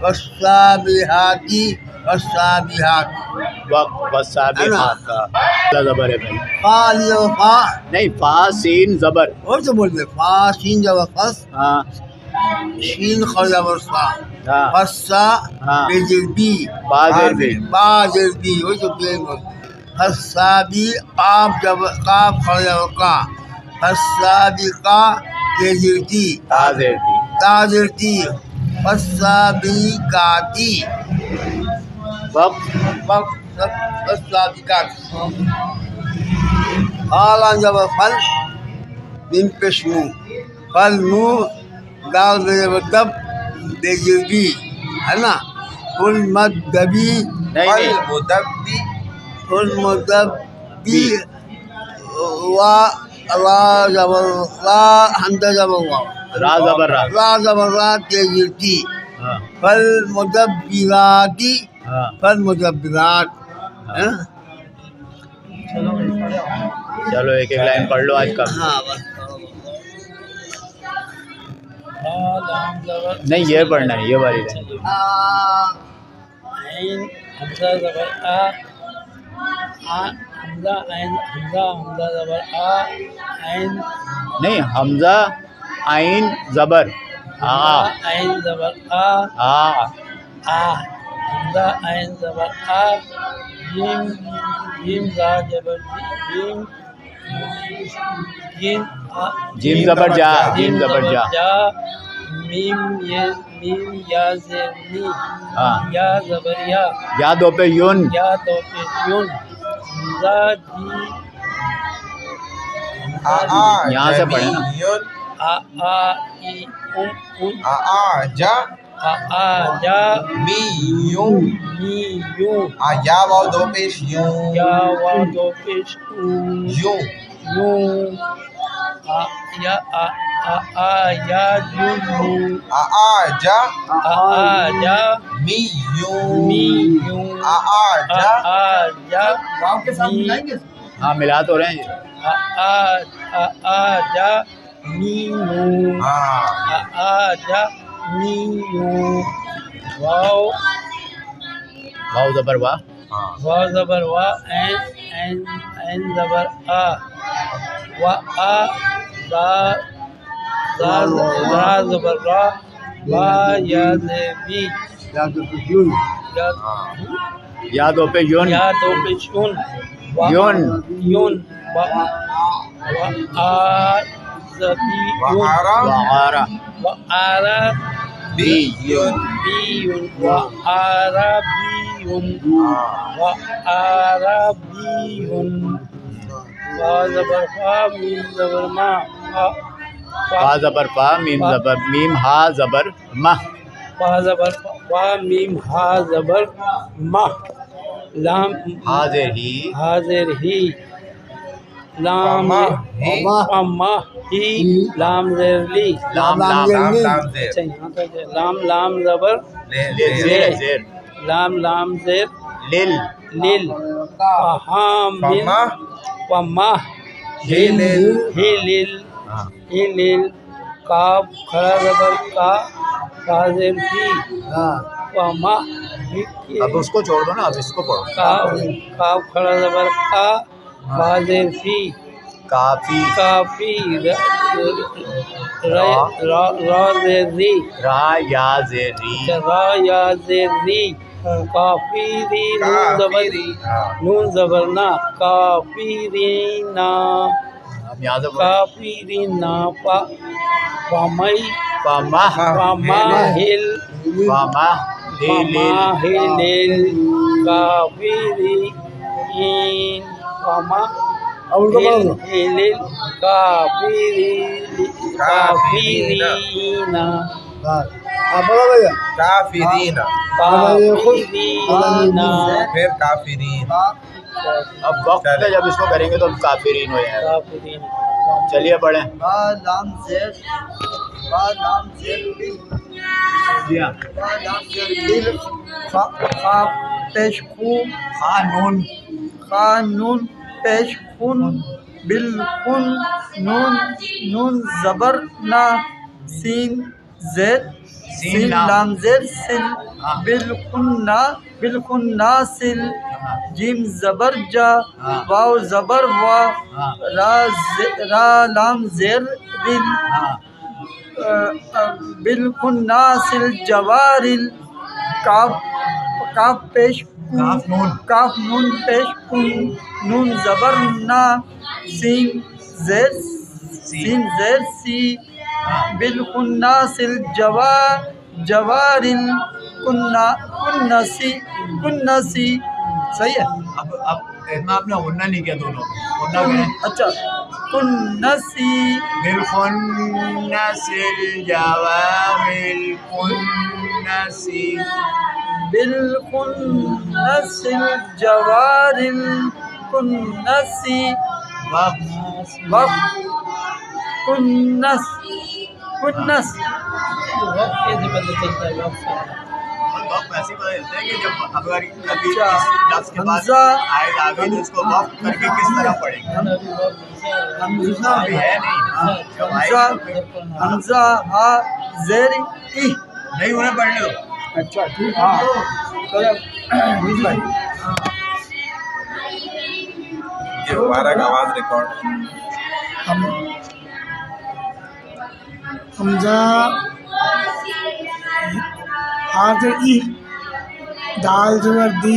وسا بہاتی، وسا بہات. وقت والسابحات کا زبر ہے بھائی. فا لیا فا، نہیں فا سین زبر. اور تو بول دے فا شین زبر فس، ہاں شین خا زبر سا، ہاں فسا ہاں. بجر بی، با زیر بی. باجر بی، وہ تو بے فسا بی، قاف زبر قاف خا زبر کا، فسا بی کا بجر تی، تاظر تھی. تاجر تی، فسا بی کاتی، وقت فسا بی کاتی. آلان زبر فل، من پشمو، فل مو، دال زبر دب، بجر بی، ہے نا. فل مد دبی، نہیں نہیں المدبی، فل مدب بی، وا را زبر را، حمزہ زبر وا، را زبر را. را زبر را بجر تی، ہاں فل مدبراتی، ہاں فل مدبرات، ہے نا. چلو ایک ایک لائن پڑھ لو آج کا. ہاں بس. نہیں یہ پڑھنا ہے یہ والی لائن. عین حمزہ زبر آ، حمزہ عین حمزہ حمزہ زبر آ، عین نہیں حمزہ عین زبر آ، عین زبر آ، آ آ، حمزہ عین زبر آ، جیم جیم زا زبر جیم جیم جیم زبر جا، جیم زبر جا. جا میم یا زیر نی ہاں. یا زبر یا دو پہ یون. یا تو پیش یون زا جی یہاں سے پڑھیں نا. آ ای اون جا جا می یوں می یوں یا واو دو پیش یوں یا وا دو پیش اون یوں یوں یا یا یون جا جا می یوں می یوں جا جا واو کے ساتھ ملائیں گے ہاں ملا تو رہے ہیں یہ. جا می یوں جا می یوں واو واو زبر وا. وا زبر وا این زبر و را زبر را با یا زبی یا تو یوں یا دو پہ یون. یا دو پیش یون یون. یون و زبی یون وعارا. و آرا بی یون. بیون و عربیون و عربیون فا زبر فا میم زبر ما فا زبر فا میم زبر میم ہا زبر مہ. فا زبر فا میم ہا زبر ما لام حاضر ہی. حاضر ہی لام اما ہی لام زیر لی لام لام. اچھا یہاں تک ہے. لام زبر زیر زیر. لام زیر لل. لل مل پما ہی لل ہاں. کاف کھڑا زبر کا حاضر ہی پما اب اس کو چھوڑ دو نا، اب اس کو پڑھو. کاف کھڑا زبر کا حاضر ہی کافی. کافی را زیر ری را یا زیر ری. را یا زیر ری کافی ری نون زبر نا کافی ری نا اب یہاں سے پڑھو. کافی ری نا پمئی پمہ. پماہل پماہل کافی ری این پما ہل کافیرینا بڑا بھیا کافرین کافیرینا پھر کافرین. اب وقت ہے جب اس کو کریں گے تو کافرین ہو جائے گا. کافرین. چلیے پڑھیں. با لام زیر جی ہاں. با لام زیر دل خا پیش خو قانون. خا نون پیش خون بالخون نون زبر نا سین زید سین لام زیر سل بالخون نا سل جیم زبر جا واو زبر وا را لام زیر رل بالخون نا سل جوارل کاف پیش کاف نون پیش کن نون زبر نا سین زیر سی بالخون نا سل جوارل کنسی صحیح ہے. اب اتنا آپ نے غنہ نہیں کیا دونوں. غنہ کریں. اچھا کنسی بالخنس الجوامل کنسی. بالخنس الجوار الكنسی کنس وقت کیسے پتہ چلتا ہے وقت سے؟ وقت ایسے پتہ چلتا ہے کہ جب اگر کبھی اس لفظ کے بعد حمزہ آئے آگے تو اس کو وقت کر کے کس طرح پڑھیں گے. ابھی ہے نہیں. جب آئے گا تو پھر حمزہ ہا زیر ای. نہیں انہیں پڑھ لو. اچھا ٹھیک ہاں بھائی یہ مبارک آواز ریکارڈ. حمزہ حاضر ای دال زبر دی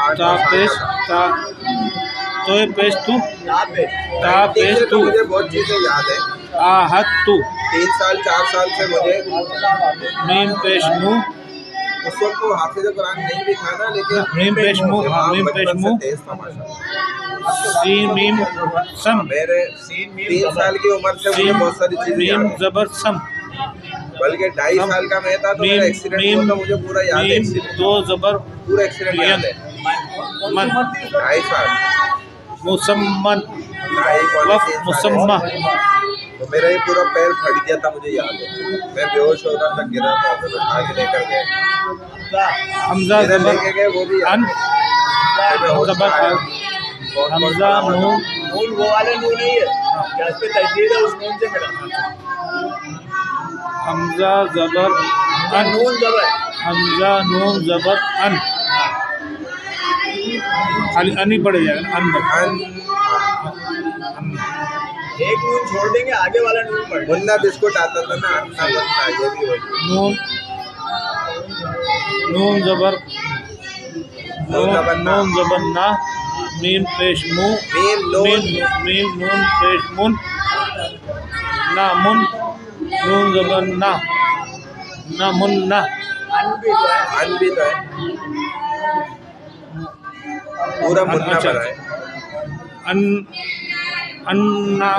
8 تا پیش تا تو پیش تو تا پیش سے تو تو مجھے بہت چیزیں یاد ہیں. آہت تو 3 سال 4 سال سے مجھے میم پیش مو اس وقت تو حافظ قرآن نہیں بھی تھا نا, لیکن میم پیش مو دماغ میم پیش بچپن مو سے تیز تھا ماشاءاللہ. سین میم سم میرے 3 سال کی عمر سے مجھے سین بہت ساری چیزیں میم یاد ہیں, زبر سم بلکہ 2.5 سال کا میں تھا تو میرا میم ایکسیڈنٹ ہوا تھا, مجھے پورا یاد ہے میم ایکسیڈنٹ, دو زبر پورا ایکسیڈنٹ یاد ہے. من 2.5 سال مسمن 2.5 وف 3 سال مسمہ تو میرا یہ پورا پیر پھٹ گیا تھا, مجھے یاد ہے. میں بے ہوش ہو رہا تھا, گرا تھا, پھر اٹھا کے لے کر گئے, حمزہ ادھر لے زبر کے گئے وہ بھی یاد ان ہے. پھر میں ہوش زبر میں آیا. حمزہ نون نون وہ والا نون نہیں ہے کیا اس پہ تجدید ہے, اس نون سے ملا حمزہ زبر ان نون زبر حمزہ نون زبر ان خالی ان ہی پڑے جائے گا نا, ان بس. ان ایک نون چھوڑ دیں گے, آگے والا نون پڑھ لیں. منا بسکٹ آتا تھا نا, انا بننا, یہ بھی وہی نون نون زبر نون زبر نا میم پیش مو میم نون میم نون پیش من نا من نون زبر نا نا من نا ان بھی تو ہے. ان بھی تو ہے, پورا منا اچھا بنا ہے. ان انا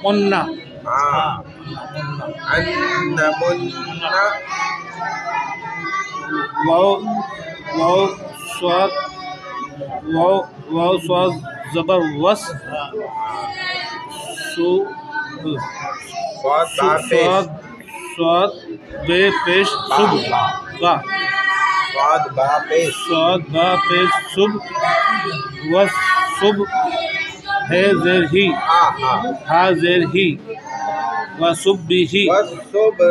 منا ہاں ان منا واو واو سواد واو سواد زبر وس سو بہت سواد سواد بے پیش صبح با سواد با پیش سواد با پیش صبح وس صبح ہے زیر ہی ہاں ہاں ہا زیر ہی و صبح ہی بس صبح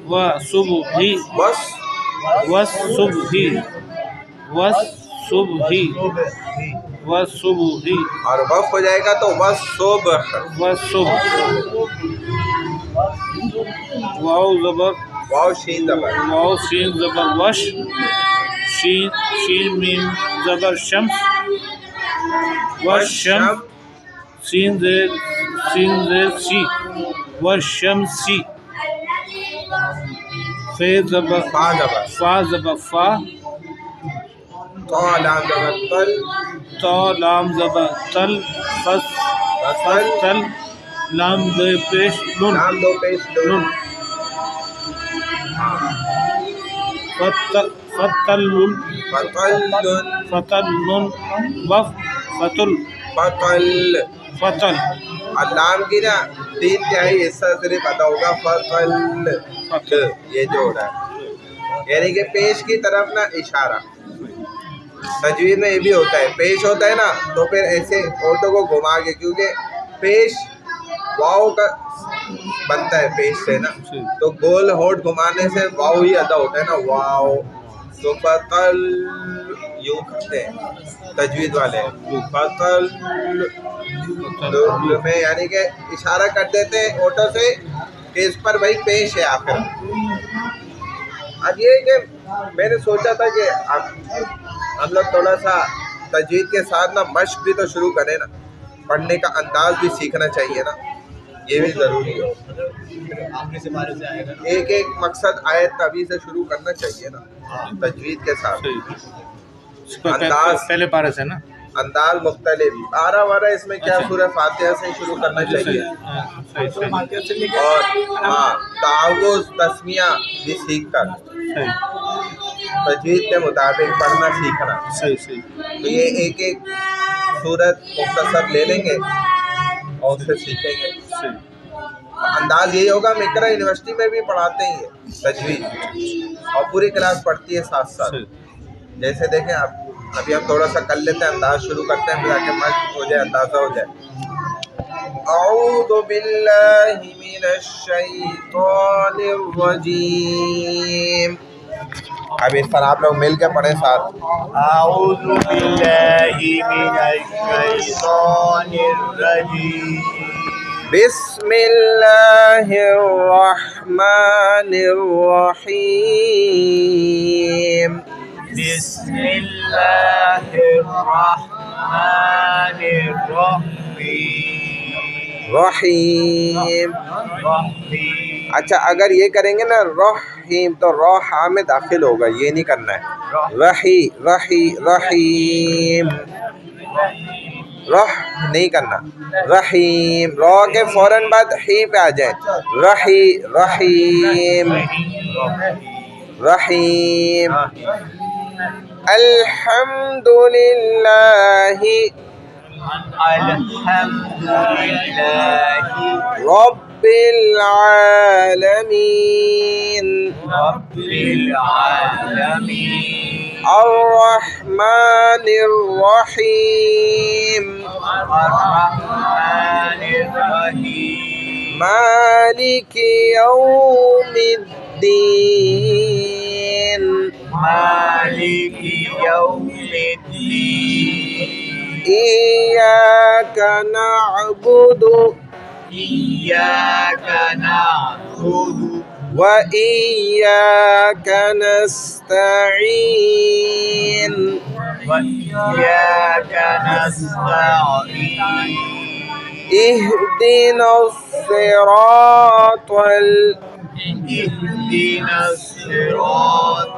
و صبح ہی بس وس صبح ہی وس صبح ہی وس صبح ہی اور وف ہو جائے گا تو بس صبح. وس صبح واو زبر واو شین زبر واو شین زبر وش شین میم زبر شمس وش شمس سین زیر سی وش شمسی فے زبر فا زبر فا زبر فا تو لام زبر تل تا لام زبر تل فس تل لام دے پیش نون لام دو پیش نون فتل فتل فتل نون وف فتل فتل فتل اور لام کی نا 3/4 حصہ صرف ادا ہوگا, فتل یہ جو ہو رہا ہے, یعنی کہ پیش کی طرف نا اشارہ. تجوید میں یہ بھی ہوتا ہے, پیش ہوتا ہے نا تو پھر ایسے آٹو کو گھما کے, کیونکہ پیش واؤ کا بنتا ہے پیش سے نا, تو گول ہوٹ گھمانے سے واؤ ہی ادا ہوتا ہے نا, واؤ. تو فتل یوں کرتے ہیں تجوید والے, فتل میں یعنی کہ اشارہ کر دیتے ہیں آٹو سے کہ اس پر بھائی پیش ہے آخر. اب یہ کہ میں نے سوچا تھا کہ ہم لوگ تھوڑا سا تجوید کے ساتھ نا مشق بھی تو شروع کریں نا, پڑھنے کا انداز بھی سیکھنا چاہیے نا, یہ بھی ضروری ہے. ایک ایک مقصد آیت ابھی سے شروع کرنا چاہیے نا تجوید کے ساتھ. انداز پہلے پارے سے نا انداز مختلف 12 اس میں کیا سورہ فاتحہ سے شروع کرنا چاہیے, اور ہاں تعوذ تسمیہ بھی سیکھ کر تجوید کے مطابق پڑھنا سیکھنا. تو یہ ایک ایک سورت مختصر لے لیں گے اور اسے سیکھیں گے. انداز یہی ہوگا, ہم اقرا یونیورسٹی میں بھی پڑھاتے ہی ہیں تجوید, اور پوری کلاس پڑھتی ہے ساتھ ساتھ. جیسے دیکھیں آپ, ابھی ہم تھوڑا سا کر لیتے ہیں, انداز شروع کرتے ہیں, پھر آ کے مشق ہو جائے, اندازہ ہو جائے. اعوذ باللہ من الشیطان الرجیم. اب اس پر آپ لوگ مل کے پڑھیں ساتھ. اعوذ باللہ من الشیطان الرجیم. بسم اللہ الرحمن الرحیم. بسم اللہ الرحمن الرحیم رحیم. رحیم. اچھا اگر یہ کریں گے نا رحیم تو روحا میں داخل ہوگا، یہ نہیں کرنا ہے. رحیم رح نہیں کرنا. رحیم رو کے فوراً بعد ہی پہ آ جائیں. رحیم رحیم. الحمد للہ الحمدللہ رب العالمین رب العالمین الرحمن الرحیم الرحمن الرحیم مالک یوم الدین مالک یوم الدین ایاک نعبد ایاک نعبد وإياك نستعين وإياک نستعین اهدنا الصراط اهدنا الصراط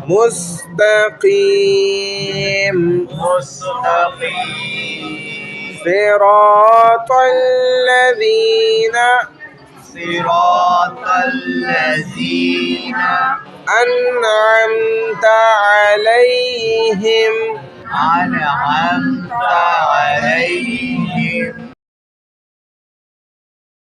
المستقيم المستقیم صراط الذين صراط الذین أنعمت عليهم أنعمت عليهم